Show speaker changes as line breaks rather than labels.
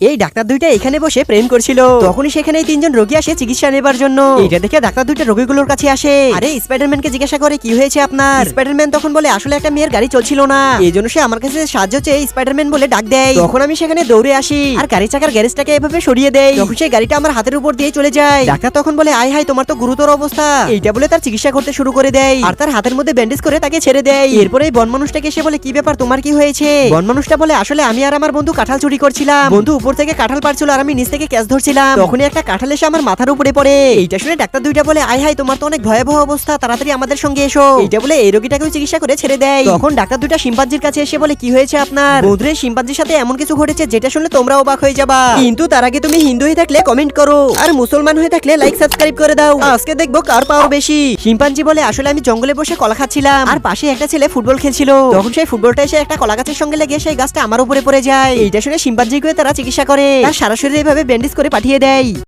এই ডাক্তার দুইটা এখানে বসে প্রেম করছিল। তখনই সেখানে তিনজন রোগী আসে চিকিৎসা নেবার জন্য। এটা দেখে ডাক্তার দুইটা রোগীগুলোর কাছে আসে, আরে স্পাইডারম্যানকে জিজ্ঞাসা করে কি হয়েছে আপনার। স্পাইডারম্যান তখন বলে আসলে একটা মেয়ের গাড়ি চলছিল না, এই জন্য সে আমার কাছে সাহায্য চেয়ে স্পাইডারম্যান বলে ডাক দেয়। তখন আমি সেখানে দৌড়ে আসি আর গাড়ি চাকার গ্যারেজটাকে এভাবে সরিয়ে দেই। তখন সেই গাড়িটা আমার হাতের উপর দিয়ে চলে যায়। ডাক্তার তখন বলে আয় হাই তোমার তো গুরুতর অবস্থা, এইটা বলে তার চিকিৎসা করতে শুরু করে দেয় আর তার হাতের মধ্যে ব্যান্ডেজ করে তাকে ছেড়ে দেয়। এরপরে এই বন মানুষটাকে এসে বলে কি ব্যাপার তোমার কি হয়েছে। বন মানুষটা বলে আসলে আমি আর আমার বন্ধু কাঁঠাল চুরি করছিলাম, বন্ধু উপর থেকে কাঁঠাল পারছিল আর আমি নিচ থেকে ক্যাচ ধরছিলাম, তখনই একটা কাঁঠাল এসে আমার মাথার উপরে পড়ে। এইটা শুনে ডাক্তার দুইটা বলে আয় হাই তোমার তো অনেক ভয়াবহ অবস্থা, তাড়াতাড়ি আমাদের সঙ্গে এসো। এইটা বলে এই রোগীটাকেও চিকিৎসা করে ছেড়ে দেয়। তখন ডাক্তার দুইটা শিম্পাঞ্জির কাছে এসে বলে কি হয়েছে আপনার। বন্ধুরে শিম্পাঞ্জির সাথে এমন কিছু ঘটেছে যেটা শুনলে তোমরা অবাক হয়ে যাবা, কিন্তু তার আগে তুমি হিন্দু হয়ে থাকলে কমেন্ট করো আর মুসলমান হয়ে থাকলে লাইক সাবস্ক্রাইব করে দাও। আজকে দেখবো কার পাওয়ার বেশি। শিম্পাঞ্জি বলে আসলে আমি জঙ্গলে বসে কলা খাচ্ছিলাম আর পাশে একটা ছেলে ফুটবল খেলছিল, তখন সেই ফুটবলটা এসে একটা কলা গাছের সঙ্গে লেগে সেই গাছটা আমার উপরে পড়ে যায়। এইটা শুনে শিম্পাঞ্জিকে তারা চিকিৎসা করে আর সরাসরি এইভাবে ব্যান্ডেজ করে পাঠিয়ে দেয়।